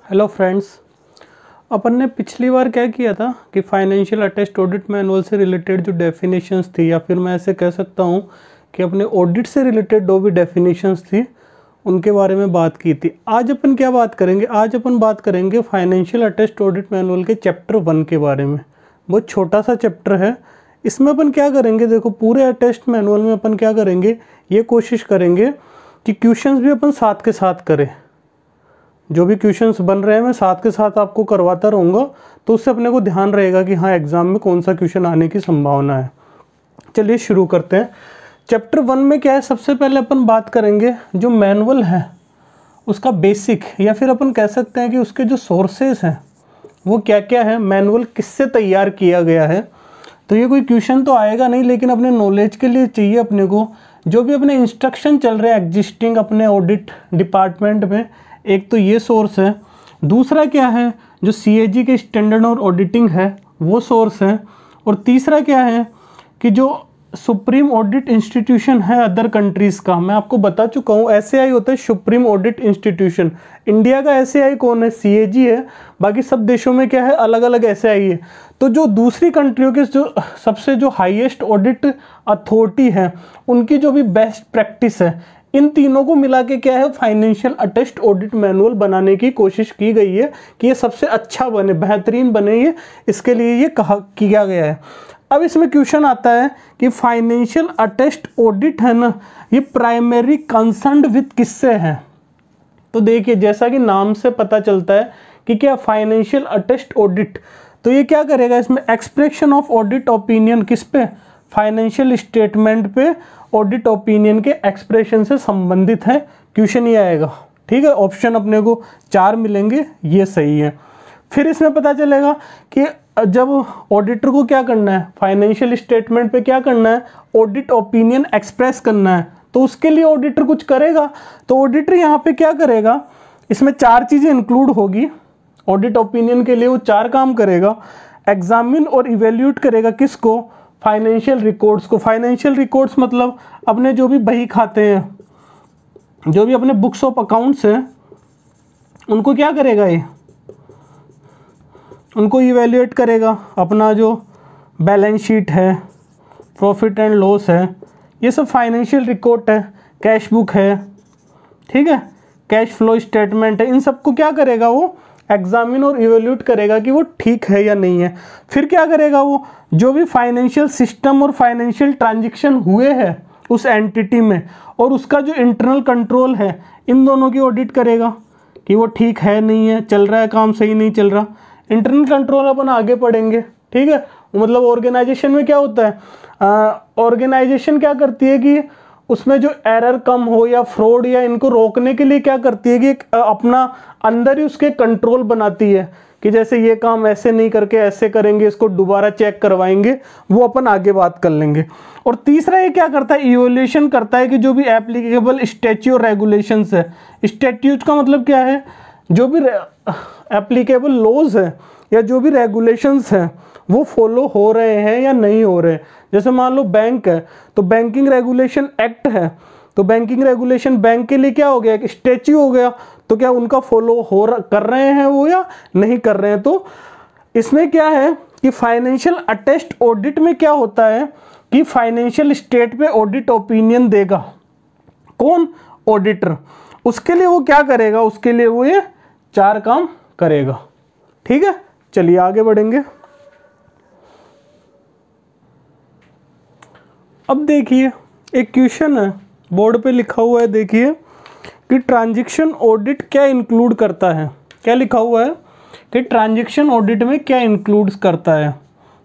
Hello friends, अपन ने पिछली बार क्या किया था कि फाइनेंशियल अटेस्ट ऑडिट मैनुअल से रिलेटेड जो डेफिनेशंस थी, या फिर मैं ऐसे कह सकता हूँ कि अपने ऑडिट से रिलेटेड जो भी डेफिनेशंस थी उनके बारे में बात की थी। आज अपन क्या बात करेंगे? आज अपन बात करेंगे फाइनेंशियल अटेस्ट ऑडिट मैनुअल के चैप्टर 1 के बारे में। बहुत छोटा सा चैप्टर है। इसमें अपन क्या करेंगे, देखो पूरे अटेस्ट मैनुअल में अपन क्या करेंगे, ये कोशिश करेंगे कि क्वेश्चंस भी अपन साथ के साथ करें। जो भी क्वेश्चंस बन रहे हैं मैं साथ के साथ आपको करवाता रहूँगा, तो उससे अपने को ध्यान रहेगा कि हाँ एग्ज़ाम में कौन सा क्वेश्चन आने की संभावना है। चलिए शुरू करते हैं। चैप्टर 1 में क्या है, सबसे पहले अपन बात करेंगे जो मैनुअल है उसका बेसिक, या फिर अपन कह सकते हैं कि उसके जो सोर्सेज हैं वो क्या क्या है, मैनुअल किससे तैयार किया गया है। तो ये कोई क्वेश्चन तो आएगा नहीं, लेकिन अपने नॉलेज के लिए चाहिए अपने को जो भी अपने इंस्ट्रक्शन चल रहे हैं एग्जिस्टिंग अपने ऑडिट डिपार्टमेंट में। एक तो ये सोर्स है, दूसरा क्या है जो CAG के स्टैंडर्ड और ऑडिटिंग है वो सोर्स है, और तीसरा क्या है कि जो सुप्रीम ऑडिट इंस्टीट्यूशन है अदर कंट्रीज़ का। मैं आपको बता चुका हूँ SAI होता है सुप्रीम ऑडिट इंस्टीट्यूशन। इंडिया का SAI कौन है? CAG है। बाकी सब देशों में क्या है, अलग अलग SAI है। तो जो दूसरी कंट्रियों के जो सबसे जो हाईएस्ट ऑडिट अथॉरिटी है उनकी जो भी बेस्ट प्रैक्टिस है, इन तीनों को मिला के क्या है फाइनेंशियल अटेस्ट ऑडिट मैनुअल बनाने की कोशिश की गई है कि ये सबसे अच्छा बने, बेहतरीन बने। ये इसके लिए ये किया गया है। अब इसमें क्वेश्चन आता है कि फाइनेंशियल अटेस्ट ऑडिट है ना, ये प्राइमरी कंसर्न विद किससे है। तो देखिए जैसा कि नाम से पता चलता है कि क्या फाइनेंशियल अटेस्ट ऑडिट, तो ये क्या करेगा, इसमें एक्सप्रेशन ऑफ ऑडिट ओपिनियन किस पे, फाइनेंशियल स्टेटमेंट पे ऑडिट ओपिनियन के एक्सप्रेशन से संबंधित है क्वेश्चन ये आएगा। ठीक है, ऑप्शन अपने को 4 मिलेंगे, ये सही है। फिर इसमें पता चलेगा कि जब ऑडिटर को क्या करना है, फाइनेंशियल स्टेटमेंट पे क्या करना है, ऑडिट ओपिनियन एक्सप्रेस करना है, तो उसके लिए ऑडिटर कुछ करेगा। तो ऑडिटर यहाँ पे क्या करेगा, इसमें 4 चीज़ें इंक्लूड होगी। ऑडिट ओपिनियन के लिए वो 4 काम करेगा। एग्जामिन और इवेल्यूट करेगा किसको, फाइनेंशियल रिकॉर्ड्स को। फाइनेंशियल रिकॉर्ड्स मतलब अपने जो भी बही खाते हैं, जो भी अपने बुक्स ऑफ अकाउंट्स हैं, उनको क्या करेगा ये, उनको इवेल्यूएट करेगा। अपना जो बैलेंस शीट है, प्रॉफिट एंड लॉस है, ये सब फाइनेंशियल रिकॉर्ड है, कैश बुक है, ठीक है, कैश फ्लो स्टेटमेंट है, इन सबको क्या करेगा वो एग्जामिन और इवेल्यूट करेगा कि वो ठीक है या नहीं है। फिर क्या करेगा वो, जो भी फाइनेंशियल सिस्टम और फाइनेंशियल ट्रांजैक्शन हुए हैं उस एंटिटी में और उसका जो इंटरनल कंट्रोल है, इन दोनों की ऑडिट करेगा कि वो ठीक है नहीं है, चल रहा है काम सही नहीं चल रहा। इंटरनल कंट्रोल अपन आगे पढ़ेंगे, ठीक है। मतलब ऑर्गेनाइजेशन में क्या होता है, ऑर्गेनाइजेशन क्या करती है कि उसमें जो एरर कम हो या फ्रॉड या इनको रोकने के लिए क्या करती है कि अपना अंदर ही उसके कंट्रोल बनाती है कि जैसे ये काम ऐसे नहीं करके ऐसे करेंगे, इसको दोबारा चेक करवाएंगे, वो अपन आगे बात कर लेंगे। और तीसरा ये क्या करता है, इवोल्यूशन करता है कि जो भी एप्लीकेबल स्टैट्यूट और रेगुलेशंस है। स्टैट्यूट का मतलब क्या है, जो भी एप्लीकेबल लॉज है या जो भी रेगुलेशंस हैं वो फॉलो हो रहे हैं या नहीं हो रहे। जैसे मान लो बैंक है तो बैंकिंग रेगुलेशन एक्ट है, तो बैंकिंग रेगुलेशन बैंक के लिए क्या हो गया, एक स्टैच्यू हो गया, तो क्या उनका फॉलो कर रहे हैं वो या नहीं कर रहे हैं। तो इसमें क्या है कि फाइनेंशियल अटेस्ट ऑडिट में क्या होता है कि फाइनेंशियल स्टेट पे ऑडिट ओपिनियन देगा कौन, ऑडिटर। उसके लिए वो क्या करेगा, उसके लिए वो ये 4 काम करेगा। ठीक है, चलिए आगे बढ़ेंगे। अब देखिए एक क्वेश्चन है बोर्ड पे लिखा हुआ है, देखिए कि ट्रांजैक्शन ऑडिट क्या इंक्लूड करता है। क्या लिखा हुआ है कि ट्रांजैक्शन ऑडिट में क्या इंक्लूड करता है।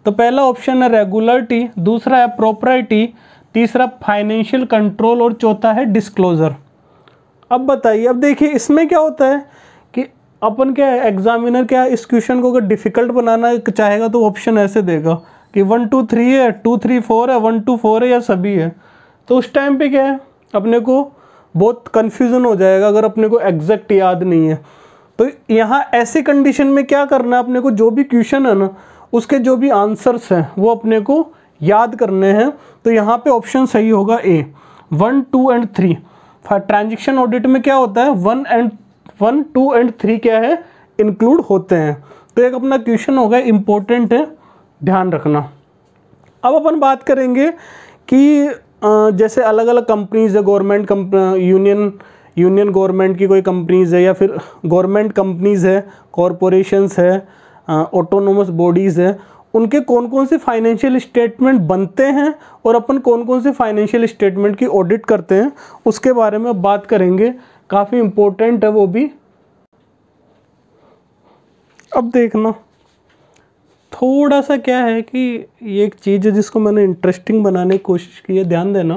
तो पहला ऑप्शन है रेगुलरिटी, दूसरा है प्रॉपर्टी, तीसरा फाइनेंशियल कंट्रोल और चौथा है डिस्क्लोजर। अब बताइए, अब देखिए इसमें क्या होता है कि अपन क्या है, एग्जामिनर क्या इस क्वेश्चन को अगर डिफ़िकल्ट बनाना चाहेगा तो ऑप्शन ऐसे देगा कि 1 2 3 है, 2 3 4 है, 1 2 4 है या सभी है। तो उस टाइम पे क्या है, अपने को बहुत कन्फ्यूज़न हो जाएगा अगर अपने को एग्जैक्ट याद नहीं है। तो यहाँ ऐसी कंडीशन में क्या करना है, अपने को जो भी क्वेश्चन है ना उसके जो भी आंसर्स हैं वो अपने को याद करने हैं। तो यहाँ पे ऑप्शन सही होगा ए, 1 2 एंड 3। ट्रांजैक्शन ऑडिट में क्या होता है, 1 2 एंड 3 क्या है, इंक्लूड होते हैं। तो एक अपना क्वेश्चन होगा, इम्पोर्टेंट है, ध्यान रखना। अब अपन बात करेंगे कि जैसे अलग अलग कंपनीज है, गवर्नमेंट यूनियन गवर्नमेंट की कोई कंपनीज है, या फिर गवर्नमेंट कंपनीज है, कॉरपोरेशंस है, ऑटोनोमस बॉडीज़ है, उनके कौन कौन से फाइनेंशियल स्टेटमेंट बनते हैं और अपन कौन कौन से फाइनेंशियल स्टेटमेंट की ऑडिट करते हैं, उसके बारे में बात करेंगे। काफ़ी इम्पोर्टेंट है वो भी। अब देखना थोड़ा सा क्या है कि ये एक चीज़ है जिसको मैंने इंटरेस्टिंग बनाने की कोशिश की है। ध्यान देना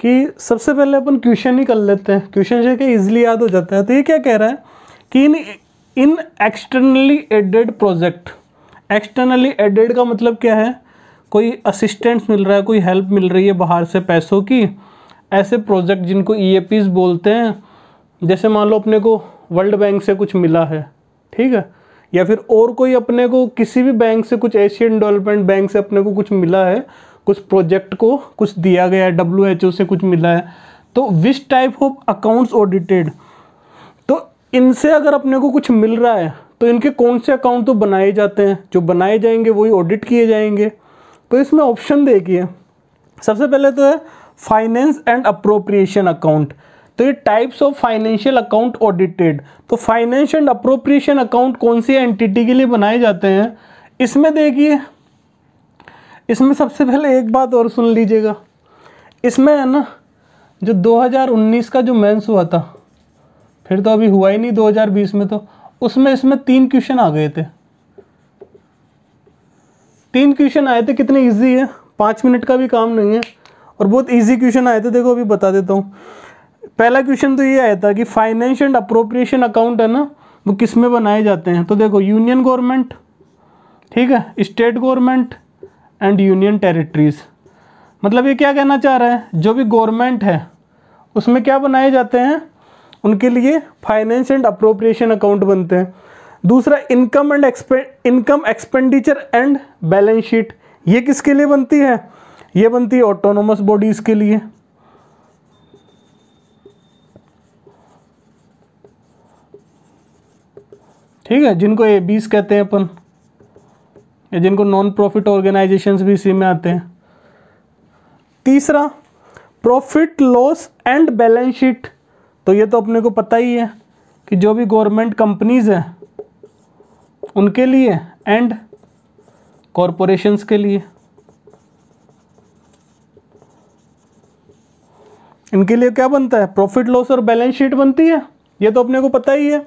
कि सबसे पहले अपन क्वेश्चन ही कर लेते हैं, क्वेश्चन जो कि ईजिली याद हो जाता है। तो ये क्या कह रहा है कि इन externally aided project, externally aided का मतलब क्या है, कोई असिस्टेंस मिल रहा है, कोई हेल्प मिल रही है बाहर से पैसों की, ऐसे प्रोजेक्ट जिनको EAPs बोलते हैं। जैसे मान लो अपने को वर्ल्ड बैंक से कुछ मिला है, ठीक है, या फिर और कोई अपने को किसी भी बैंक से, कुछ एशियन डेवलपमेंट बैंक से अपने को कुछ मिला है, कुछ प्रोजेक्ट को कुछ दिया गया है, WHO से कुछ मिला है, तो which type of accounts audited, तो इनसे अगर अपने को कुछ मिल रहा है तो इनके कौन से अकाउंट तो बनाए जाते हैं, जो बनाए जाएंगे वही ऑडिट किए जाएंगे। तो इसमें ऑप्शन देखिए, सबसे पहले तो है फाइनेंस एंड अप्रोप्रिएशन अकाउंट। तो ये types of financial account audited, तो फाइनेंस एंड अप्रोप्रिएशन अकाउंट कौन सी एंटिटी के लिए बनाए जाते हैं, इसमें देखिए, इसमें सबसे पहले एक बात और सुन लीजिएगा, इसमें है ना जो 2019 का जो मेंस हुआ था, फिर तो अभी हुआ ही नहीं 2020 में, तो उसमें इसमें 3 क्वेश्चन आ गए थे, 3 क्वेश्चन आए थे। कितने इजी है, 5 मिनट का भी काम नहीं है और बहुत इजी क्वेश्चन आए थे। देखो अभी बता देता हूँ। पहला क्वेश्चन तो ये आया था कि फाइनेंस एंड अप्रोप्रिएशन अकाउंट है ना, वो किस में बनाए जाते हैं। तो देखो यूनियन गवर्नमेंट, ठीक है, state government and union territories. मतलब ये क्या कहना चाह रहा है, जो भी गवर्नमेंट है उसमें क्या बनाए जाते हैं, उनके लिए फाइनेंस एंड अप्रोप्रिएशन अकाउंट बनते हैं। दूसरा income expenditure and balance sheet, ये किसके लिए बनती है, ये बनती है ऑटोनोमस बॉडीज के लिए। ठीक है, जिनको ABs कहते हैं अपन, या जिनको नॉन प्रॉफिट ऑर्गेनाइजेशंस भी इसी में आते हैं। तीसरा profit loss and balance sheet, तो ये तो अपने को पता ही है कि जो भी गवर्नमेंट कंपनीज हैं उनके लिए एंड कॉरपोरेशंस के लिए, इनके लिए क्या बनता है, प्रॉफिट लॉस और बैलेंस शीट बनती है, ये तो अपने को पता ही है।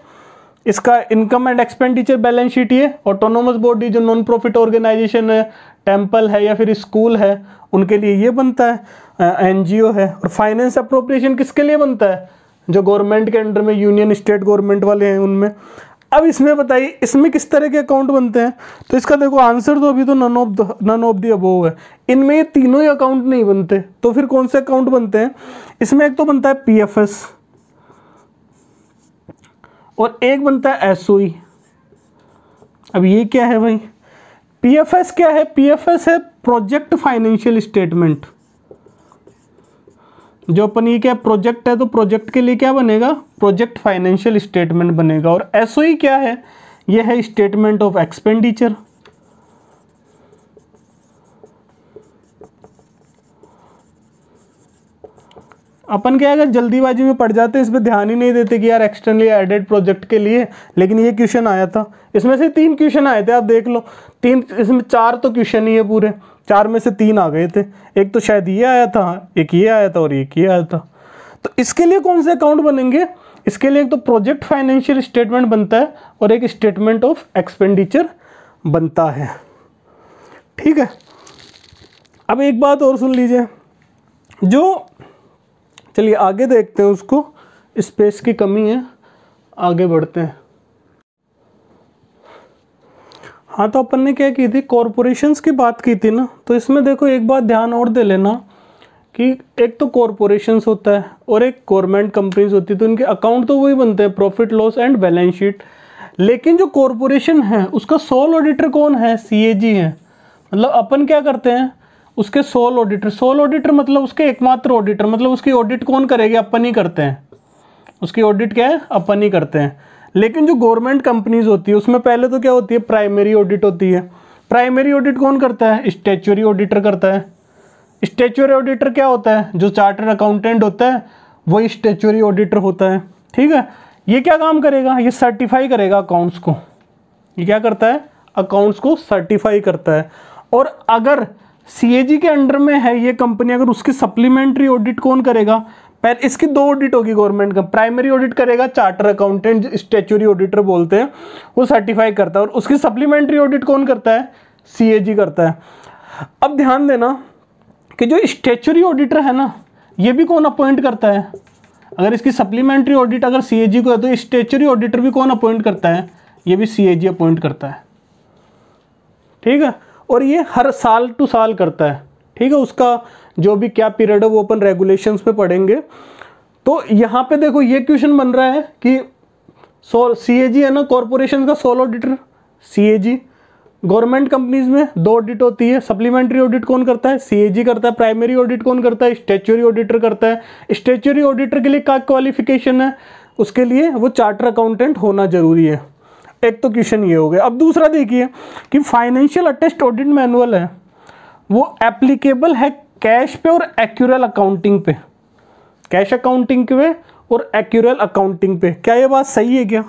इसका income and expenditure balance sheet ये ऑटोनोमस बॉडी, जो नॉन प्रॉफिट ऑर्गेनाइजेशन है, टेम्पल है या फिर स्कूल है, उनके लिए ये बनता है, NGO है। और फाइनेंस अप्रोप्रिएशन किसके लिए बनता है, जो गवर्नमेंट के अंडर में यूनियन स्टेट गवर्नमेंट वाले हैं उनमें। अब इसमें बताइए इसमें किस तरह के अकाउंट बनते हैं। तो इसका देखो आंसर तो अभी तो नन ऑफ द अबोव है। इनमें ये तीनों ही अकाउंट नहीं बनते, तो फिर कौन से अकाउंट बनते हैं, इसमें एक तो बनता है PFS और एक बनता है SOE। अब ये क्या है भाई, PFS क्या है, PFS है प्रोजेक्ट फाइनेंशियल स्टेटमेंट। जो अपन ये क्या प्रोजेक्ट है, तो प्रोजेक्ट के लिए क्या बनेगा, प्रोजेक्ट फाइनेंशियल स्टेटमेंट बनेगा। और SOE क्या है, ये है स्टेटमेंट ऑफ एक्सपेंडिचर। अपन क्या अगर जल्दीबाजी में पड़ जाते हैं, इस पर ध्यान ही नहीं देते कि यार एक्सटर्नली एडेड प्रोजेक्ट के लिए, लेकिन ये क्वेश्चन आया था। इसमें से 3 क्वेश्चन आए थे, आप देख लो 3, इसमें 4 तो क्वेश्चन ही है पूरे, 4 में से 3 आ गए थे। एक तो शायद ये आया था, एक ये आया था और एक ये आया था। तो इसके लिए कौन से अकाउंट बनेंगे, इसके लिए एक तो प्रोजेक्ट फाइनेंशियल स्टेटमेंट बनता है और एक स्टेटमेंट ऑफ एक्सपेंडिचर बनता है। ठीक है, अब एक बात और सुन लीजिए, जो चलिए आगे देखते हैं उसको, स्पेस की कमी है, आगे बढ़ते हैं। हाँ, तो अपन ने क्या की थी, कॉरपोरेशंस की बात की थी ना। तो इसमें देखो एक बात ध्यान और दे लेना कि एक तो कॉरपोरेशंस होता है और एक गवर्नमेंट कंपनीज होती है, तो इनके अकाउंट तो वही बनते हैं, profit loss and balance sheet. लेकिन जो कॉरपोरेशन है उसका सोल ऑडिटर कौन है, CAG है। मतलब अपन क्या करते हैं, उसके सोल ऑडिटर मतलब उसके एकमात्र ऑडिटर, मतलब उसकी ऑडिट कौन करेगा, अपन ही करते हैं। उसकी ऑडिट क्या है, अपन ही करते हैं। लेकिन जो गवर्नमेंट कंपनीज होती है उसमें पहले तो क्या होती है, प्राइमरी ऑडिट होती है। प्राइमरी ऑडिट कौन करता है, स्टैट्यूटरी ऑडिटर करता है। स्टैट्यूटरी ऑडिटर क्या होता है, जो चार्टर्ड अकाउंटेंट होता है वही स्टैट्यूटरी ऑडिटर होता है, ठीक है। ये क्या काम करेगा, ये सर्टिफाई करेगा अकाउंट्स को। ये क्या करता है, अकाउंट्स को सर्टिफाई करता है। और अगर सीएजी के अंडर में है ये कंपनी, अगर उसकी सप्लीमेंट्री ऑडिट कौन करेगा, पहले इसकी दो ऑडिट होगी गवर्नमेंट का। प्राइमरी ऑडिट करेगा चार्टर अकाउंटेंट, स्टैट्यूटरी ऑडिटर बोलते हैं, वो सर्टिफाई करता है। और उसकी सप्लीमेंट्री ऑडिट कौन करता है, सीएजी करता है। अब ध्यान देना कि जो स्टैट्यूटरी ऑडिटर है ना, ये भी कौन अपॉइंट करता है। अगर इसकी सप्लीमेंट्री ऑडिट अगर सीएजी को है तो स्टैट्यूटरी ऑडिटर भी कौन अपॉइंट करता है, ये भी सीएजी अपॉइंट करता है, ठीक है। और ये हर साल टू साल करता है, ठीक है। उसका जो भी क्या पीरियड है वो अपन रेगुलेशंस में पढ़ेंगे। तो यहाँ पे देखो ये क्वेश्चन बन रहा है कि सीएजी है ना कॉर्पोरेशन का sole auditor CAG. Government companies में दो ऑडिट होती है, सप्लीमेंट्री ऑडिट कौन करता है, सीएजी करता है। प्राइमरी ऑडिट कौन करता है, स्टैट्यूटरी ऑडिटर करता है। स्टैट्यूटरी ऑडिटर के लिए क्या क्वालिफिकेशन है, उसके लिए वो चार्टर अकाउंटेंट होना जरूरी है। एक तो क्वेश्चन ये हो गया। अब दूसरा देखिए कि फाइनेंशियल अटेस्ट ऑडिट मैनुअल है वो एप्लीकेबल है कैश पे और एक्यूरल अकाउंटिंग पे, कैश अकाउंटिंग पे और एक्यूरल अकाउंटिंग पे। क्या ये बात सही है क्या,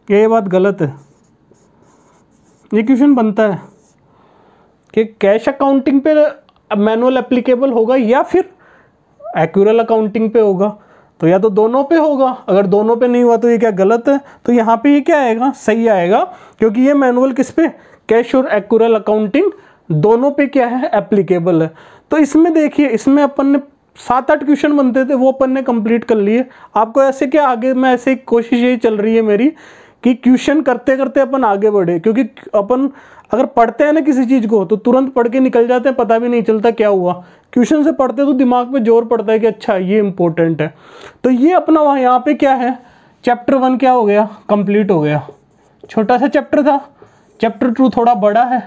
ये बात गलत है। ये क्वेश्चन बनता है कि कैश अकाउंटिंग पे मैनुअल एप्लीकेबल होगा या फिर एक्यूरल अकाउंटिंग पे होगा। तो या तो दोनों पे होगा, अगर दोनों पे नहीं हुआ तो ये क्या गलत है। तो यहाँ पे ये क्या आएगा, सही आएगा, क्योंकि ये मैनुअल किस पे, कैश और एक्यूरल अकाउंटिंग दोनों पे क्या है, एप्लीकेबल है। तो इसमें देखिए, इसमें अपन ने 7-8 क्वेश्चन बनते थे वो अपन ने कंप्लीट कर लिए। आपको ऐसे क्या आगे मैं ऐसे कोशिश यही चल रही है मेरी कि क्वेश्चन करते करते अपन आगे बढ़े, क्योंकि अपन अगर पढ़ते हैं ना किसी चीज़ को तो तुरंत पढ़ के निकल जाते हैं, पता भी नहीं चलता क्या हुआ। क्वेश्चन से पढ़ते तो दिमाग में जोर पड़ता है कि अच्छा ये इंपॉर्टेंट है। तो ये अपना वहाँ यहाँ पे क्या है, चैप्टर 1 क्या हो गया, कंप्लीट हो गया। छोटा सा चैप्टर था। चैप्टर 2 थोड़ा बड़ा है,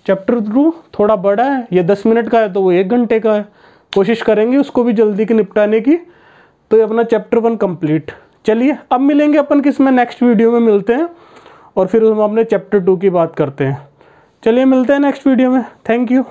चैप्टर 2 थोड़ा बड़ा है, ये 10 मिनट का है तो वो 1 घंटे का है। कोशिश करेंगे उसको भी जल्दी के निपटाने की। तो ये अपना चैप्टर 1 कंप्लीट। चलिए अब मिलेंगे अपन किस में, नेक्स्ट वीडियो में मिलते हैं और फिर हम अपने चैप्टर 2 की बात करते हैं। चलिए मिलते हैं नेक्स्ट वीडियो में। Thank you.